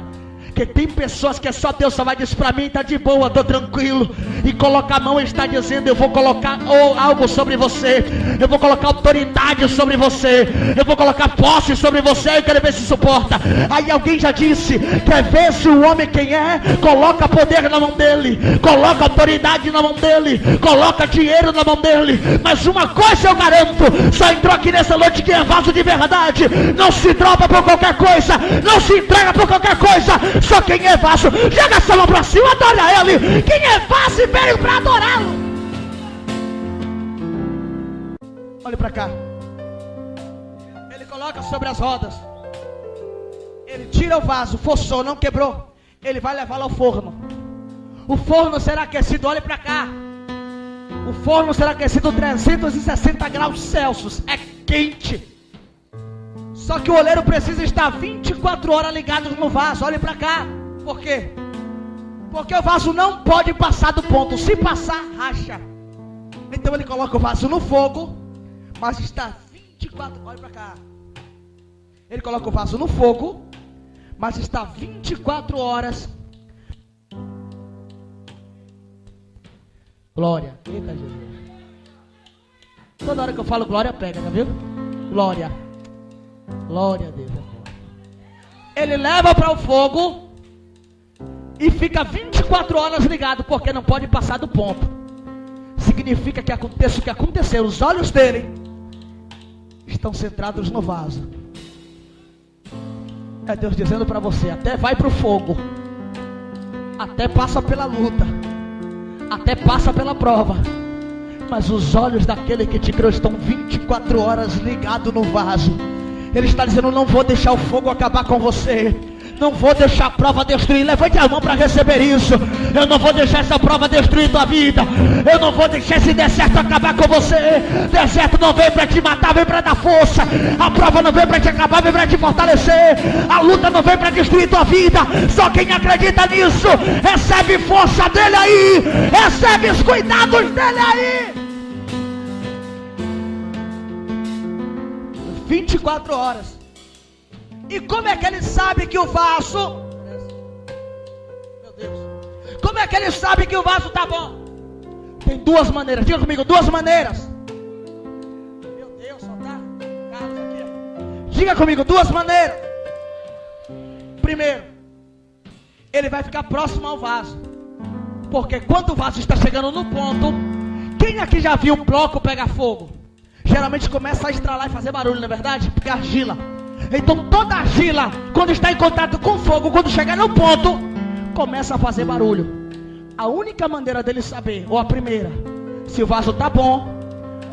Porque tem pessoas que é só Deus só vai dizer para mim: está de boa, estou tranquilo. E coloca a mão, ele está dizendo: eu vou colocar algo sobre você, eu vou colocar autoridade sobre você, eu vou colocar posse sobre você. Eu quero ver se suporta. Aí alguém já disse: quer ver se o homem quem é? Coloca poder na mão dele, coloca autoridade na mão dele, coloca dinheiro na mão dele. Mas uma coisa eu garanto: só entrou aqui nessa noite quem é vaso de verdade. Não se dropa por qualquer coisa, não se entrega por qualquer coisa. Só quem é vaso, joga essa mão para cima, adora ele. Quem é vaso veio para adorá-lo. Olhe para cá. Ele coloca sobre as rodas. Ele tira o vaso, forçou, não quebrou. Ele vai levá-lo ao forno. O forno será aquecido, olhe para cá. O forno será aquecido 360 graus Celsius. É quente. Só que o oleiro precisa estar 24 horas ligado no vaso. Olhe para cá. Por quê? Porque o vaso não pode passar do ponto. Se passar, racha. Então ele coloca o vaso no fogo, mas está 24... Olhe para cá. Ele coloca o vaso no fogo, mas está 24 horas. Glória. Eita Jesus. Toda hora que eu falo glória, pega, tá viu? Glória. Glória a Deus. Ele leva para o fogo e fica 24 horas ligado, porque não pode passar do ponto. Significa que aconteça o que aconteceu. Os olhos dele estão centrados no vaso. É Deus dizendo para você: até vai para o fogo, até passa pela luta, até passa pela prova, mas os olhos daquele que te criou estão 24 horas ligados no vaso. Ele está dizendo: não vou deixar o fogo acabar com você, Não vou deixar a prova destruir. Levante a mão para receber isso. Eu não vou deixar essa prova destruir tua vida. Eu não vou deixar esse deserto acabar com você. Deserto não vem para te matar, vem para dar força. A prova não vem para te acabar, vem para te fortalecer. A luta não vem para destruir tua vida. Só quem acredita nisso recebe força dele aí. Recebe os cuidados dele aí. 24 horas. E como é que ele sabe que o vaso... Meu Deus. Como é que ele sabe que o vaso está bom? Tem duas maneiras. Diga comigo, duas maneiras. Meu Deus, só tá Carlos aqui. Diga comigo, duas maneiras. Primeiro, ele vai ficar próximo ao vaso. Porque quando o vaso está chegando no ponto... Quem aqui já viu um bloco pegar fogo? Geralmente começa a estralar e fazer barulho, não é verdade? Porque é argila. Então toda argila, quando está em contato com fogo, quando chegar no ponto, começa a fazer barulho. A única maneira dele saber, ou a primeira, se o vaso está bom,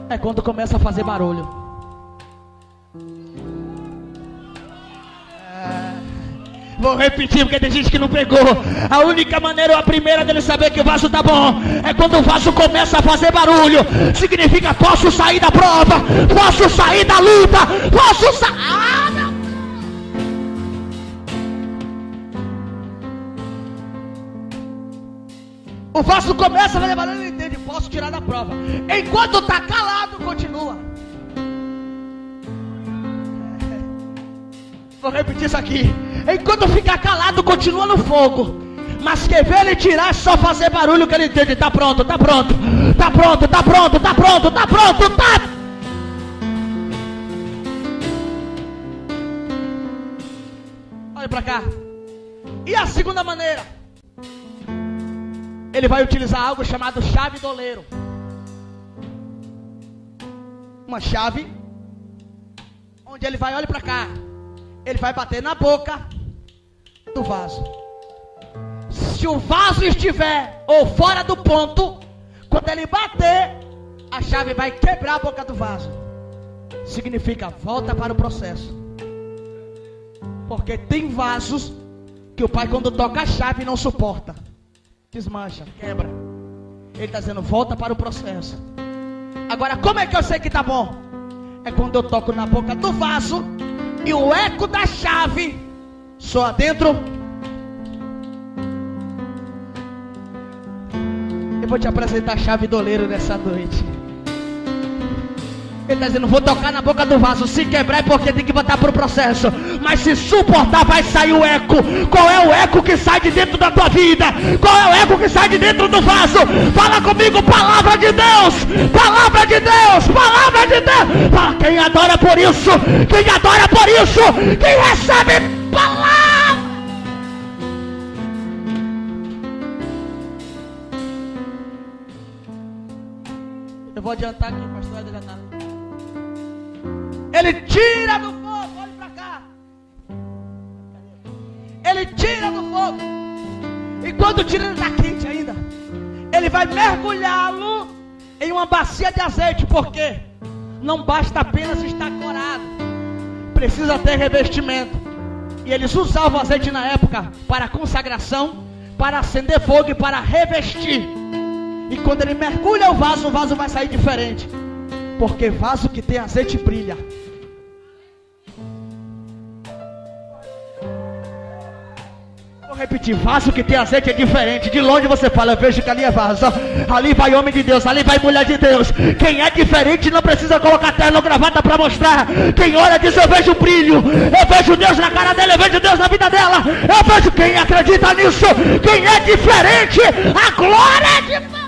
é quando começa a fazer barulho. Vou repetir porque tem gente que não pegou. A única maneira, ou a primeira dele saber que o vaso está bom, é quando o vaso começa a fazer barulho. Significa, posso sair da prova, posso sair da luta, posso sair... O vaso começa a fazer barulho, ele entende, posso tirar da prova. Enquanto está calado, continua. Vou repetir isso aqui. Enquanto ficar calado, continua no fogo. Mas quer ver ele tirar, é só fazer barulho que ele entende. Tá pronto, tá pronto, tá pronto, tá pronto, tá pronto, tá pronto, tá. Olha pra cá. E a segunda maneira? Ele vai utilizar algo chamado chave do oleiro. Uma chave, onde ele vai, olha pra cá. Ele vai bater na boca do vaso. Se o vaso estiver ou fora do ponto, quando ele bater, a chave vai quebrar a boca do vaso. Significa, volta para o processo. Porque tem vasos que o pai, quando toca a chave, não suporta. Desmancha, quebra. Ele está dizendo, volta para o processo. Agora, como é que eu sei que está bom? É quando eu toco na boca do vaso e o eco da chave soa dentro. Eu vou te apresentar a chave do oleiro nessa noite. Ele está dizendo, vou tocar na boca do vaso. Se quebrar é porque tem que botar para o processo. Mas se suportar, vai sair o eco. Qual é o eco que sai de dentro da tua vida? Qual é o eco que sai de dentro do vaso? Fala comigo, palavra de Deus. Palavra de Deus, palavra de Deus. Fala, quem adora por isso, quem adora por isso, quem recebe palavra. Eu vou adiantar aqui, pastor, adiantar. Ele tira do fogo, olha pra cá. Ele tira do fogo. E quando tira, ele está quente ainda. Ele vai mergulhá-lo em uma bacia de azeite. Porque não basta apenas estar corado, precisa ter revestimento. E eles usavam azeite na época para consagração, para acender fogo e para revestir. E quando ele mergulha o vaso vai sair diferente. Porque vaso que tem azeite brilha. Vou repetir, vaso que tem azeite é diferente. De longe você fala, eu vejo que ali é vaso. Ali vai homem de Deus, ali vai mulher de Deus. Quem é diferente não precisa colocar terno ou gravata para mostrar. Quem olha diz, eu vejo brilho. Eu vejo Deus na cara dela, eu vejo Deus na vida dela. Eu vejo quem acredita nisso. Quem é diferente, a glória é diferente.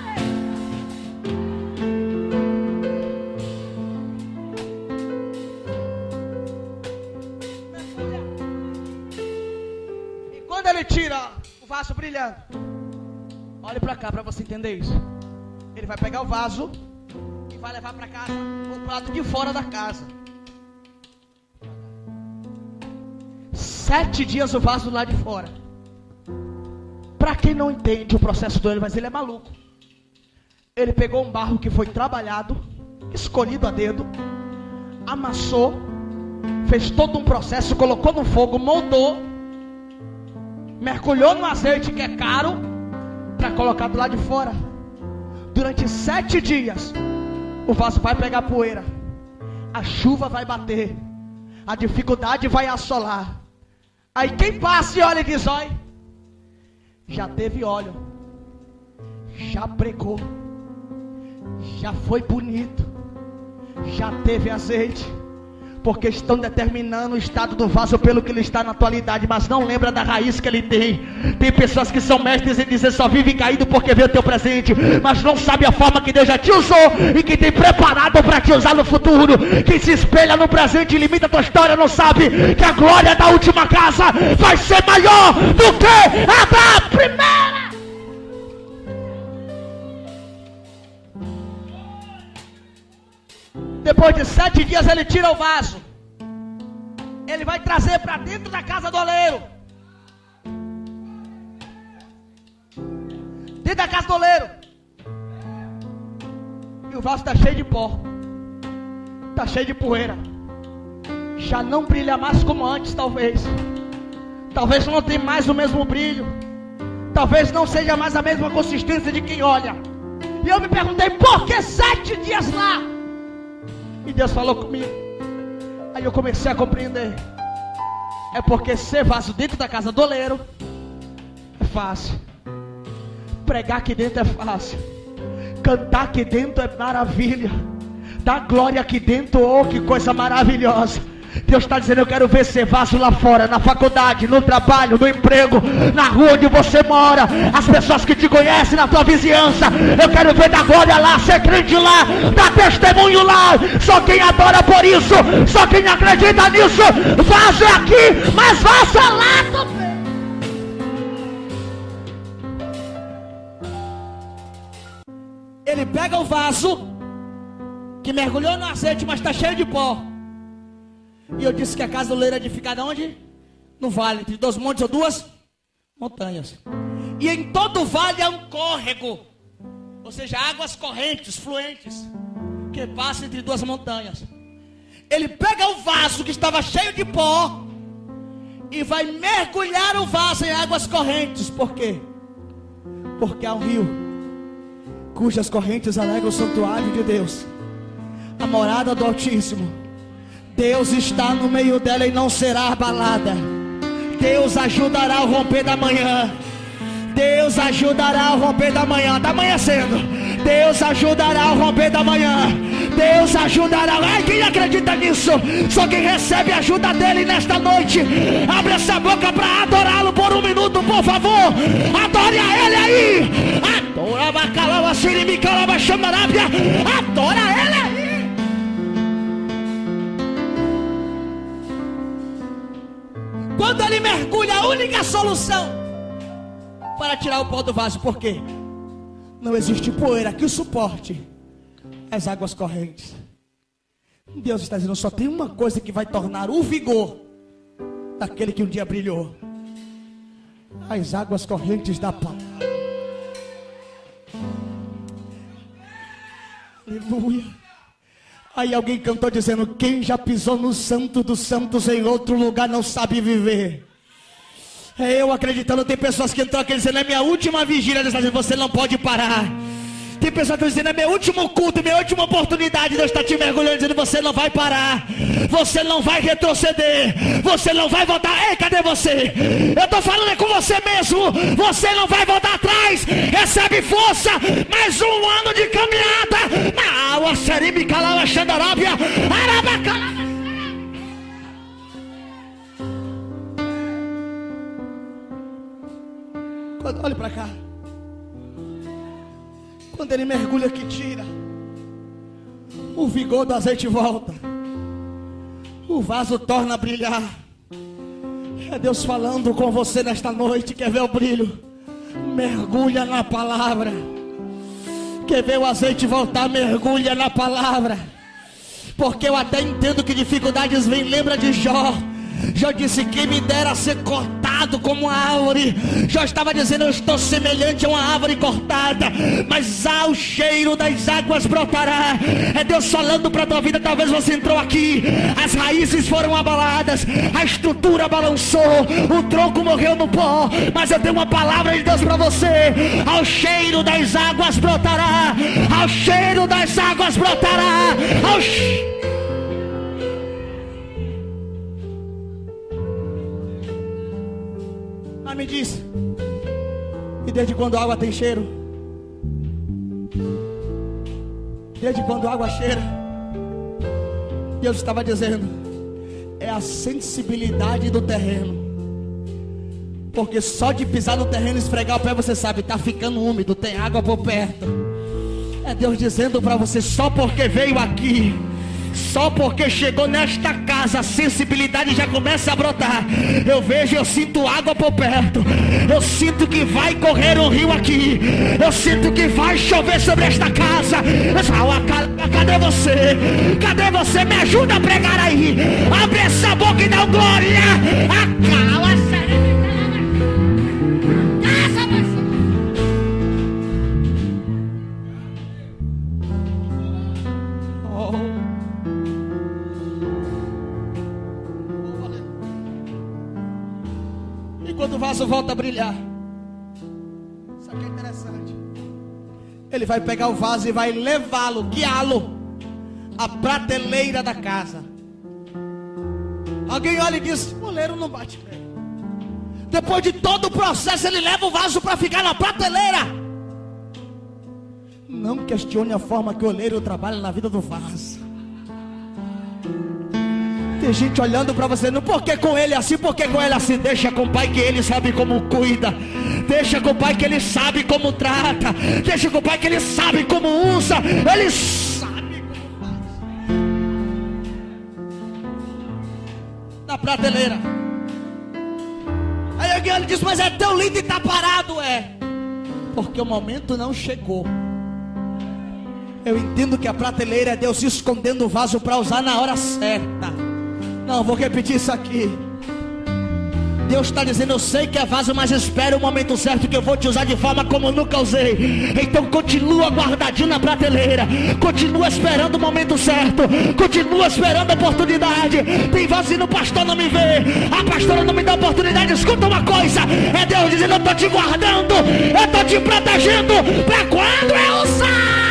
Ele tira o vaso brilhando. Olhe para cá para você entender isso. Ele vai pegar o vaso e vai levar para casa, o lado de fora da casa. 7 dias o vaso lá de fora. Para quem não entende o processo dele, mas ele é maluco. Ele pegou um barro que foi trabalhado, escolhido a dedo, amassou, fez todo um processo, colocou no fogo, moldou. mergulhou no azeite que é caro, para colocar do lado de fora. Durante 7 dias, o vaso vai pegar poeira, a chuva vai bater, a dificuldade vai assolar. Aí quem passa e olha e diz: olha, já teve óleo, já pregou, já foi bonito, já teve azeite. Porque estão determinando o estado do vaso pelo que ele está na atualidade, mas não lembra da raiz que ele tem. Tem pessoas que são mestres em dizer só vive caído porque vê o teu presente, mas não sabe a forma que Deus já te usou e que tem preparado para te usar no futuro. Quem se espelha no presente e limita a tua história não sabe que a glória da última casa vai ser maior do que a da primeira. Depois de 7 dias ele tira o vaso. Ele vai trazer para dentro da casa do oleiro. Dentro da casa do oleiro. E o vaso está cheio de pó. Está cheio de poeira. Já não brilha mais como antes, talvez. Talvez não tenha mais o mesmo brilho. Talvez não seja mais a mesma consistência de quem olha. E eu me perguntei: por que 7 dias lá? E Deus falou comigo. Aí eu comecei a compreender. É porque ser vaso dentro da casa do oleiro é fácil. Pregar aqui dentro é fácil. Cantar aqui dentro é maravilha. Dar glória aqui dentro, oh, que coisa maravilhosa. Deus está dizendo: eu quero ver ser vaso lá fora, na faculdade, no trabalho, no emprego, na rua onde você mora, as pessoas que te conhecem na tua vizinhança. Eu quero ver dar glória lá, ser crente lá, dar testemunho lá. Só quem adora por isso, só quem acredita nisso. Vaso é aqui, mas vaso é lá também. Ele pega o vaso que mergulhou no azeite, mas está cheio de pó. E eu disse que a casa do oleiro é edificada onde? No vale, entre 2 montes ou 2 montanhas. E em todo o vale há um córrego, ou seja, águas correntes, fluentes, que passam entre 2 montanhas. Ele pega o vaso que estava cheio de pó e vai mergulhar o vaso em águas correntes. Por quê? Porque há um rio cujas correntes alegram o santuário de Deus, a morada do Altíssimo. Deus está no meio dela e não será abalada. Deus ajudará ao romper da manhã. Deus ajudará ao romper da manhã. Está amanhecendo. Deus ajudará ao romper da manhã. Deus ajudará. Ai, quem acredita nisso? Só quem recebe a ajuda dele nesta noite. Abre essa boca para adorá-lo por 1 minuto, por favor. Adore a ele aí. Adora bacalhau, sirimicaraba, chamarábia. Adora ele aí. Quando ele mergulha, a única solução para tirar o pó do vaso. Por quê? Não existe poeira que o suporte as águas correntes. Deus está dizendo: só tem uma coisa que vai tornar o vigor daquele que um dia brilhou: as águas correntes da palavra. Aleluia. Aí alguém cantou dizendo: quem já pisou no santo dos santos em outro lugar não sabe viver. É eu acreditando. Tem pessoas que estão aqui dizendo: é minha última vigília. Deus está dizendo: você não pode parar. Tem pessoas que estão dizendo: é meu último culto, minha última oportunidade. Deus está te mergulhando dizendo: você não vai parar. Você não vai retroceder. Você não vai voltar. Ei, cadê você? Eu estou falando é com você mesmo. Você não vai voltar atrás. Recebe força. Mais 1 ano de caminhada. Na água, Seribe, Calava, Xandarábia, Arabacalava. Olhe para cá. Quando ele mergulha, que tira, o vigor do azeite volta, o vaso torna a brilhar. É Deus falando com você nesta noite. Quer ver o brilho? Mergulha na palavra. Quer ver o azeite voltar? Mergulha na palavra. Porque eu até entendo que dificuldades vêm. Lembra de Jó? Jó disse: quem me dera ser cortado cortado como uma árvore. Jó estava dizendo: eu estou semelhante a uma árvore cortada, mas ao cheiro das águas brotará. É Deus falando para a tua vida. Talvez você entrou aqui, as raízes foram abaladas, a estrutura balançou, o tronco morreu no pó, mas eu tenho uma palavra de Deus para você: ao cheiro das águas brotará, ao cheiro das águas brotará, Mas me diz, e desde quando a água tem cheiro? Desde quando a água cheira? Deus estava dizendo: é a sensibilidade do terreno. Porque só de pisar no terreno e esfregar o pé, você sabe, está ficando úmido, tem água por perto. É Deus dizendo para você: só porque veio aqui, só porque chegou nesta casa, a sensibilidade já começa a brotar. Eu vejo, eu sinto água por perto. Eu sinto que vai correr um rio aqui. Eu sinto que vai chover sobre esta casa. Cadê você? Cadê você? Me ajuda a pregar aí. Abre essa boca e dá glória. Acala, quando o vaso volta a brilhar, isso aqui é interessante. Ele vai pegar o vaso e vai levá-lo, guiá-lo à prateleira da casa. Alguém olha e diz: o oleiro não bate bem. Depois de todo o processo, ele leva o vaso para ficar na prateleira. Não questione a forma que o oleiro trabalha na vida do vaso. Tem gente olhando para você: não, porque com ele assim, porque com ele assim. Deixa com o pai, que ele sabe como cuida. Deixa com o pai, que ele sabe como trata. Deixa com o pai, que ele sabe como usa. Ele sabe como faz. Na prateleira. Aí alguém olha e diz: mas é tão lindo e está parado. É porque o momento não chegou. Eu entendo que a prateleira é Deus escondendo o vaso para usar na hora certa. Não, vou repetir isso aqui. Deus está dizendo: eu sei que é vaso, mas espera o momento certo, que eu vou te usar de forma como eu nunca usei. Então continua guardadinho na prateleira. Continua esperando o momento certo. Continua esperando a oportunidade. Tem vaso no pastor não me vê, a pastora não me dá oportunidade. Escuta uma coisa: é Deus dizendo: eu estou te guardando, eu estou te protegendo para quando eu usar.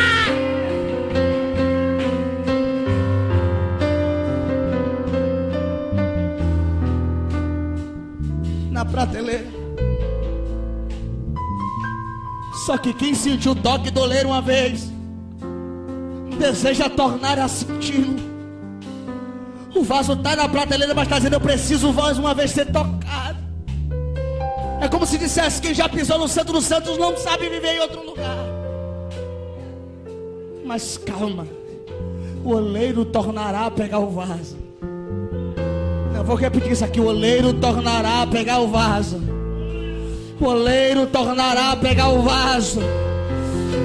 Prateleira. Só que quem sentiu o toque do oleiro uma vez, deseja tornar a senti-lo. O vaso está na prateleira, mas está dizendo: eu preciso mais uma vez ser tocado. É como se dissesse: quem já pisou no Santo dos Santos não sabe viver em outro lugar. Mas calma, o oleiro tornará a pegar o vaso. Eu vou repetir isso aqui: o oleiro tornará a pegar o vaso. O oleiro tornará a pegar o vaso.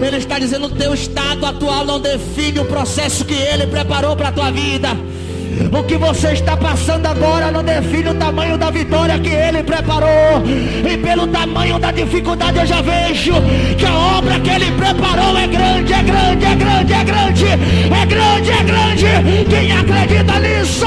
Ele está dizendo: o teu estado atual não define o processo que Ele preparou para a tua vida. O que você está passando agora não define o tamanho da vitória que Ele preparou. E pelo tamanho da dificuldade eu já vejo que a obra que Ele preparou é grande, é grande, é grande, é grande, é grande, é grande. Quem acredita nisso,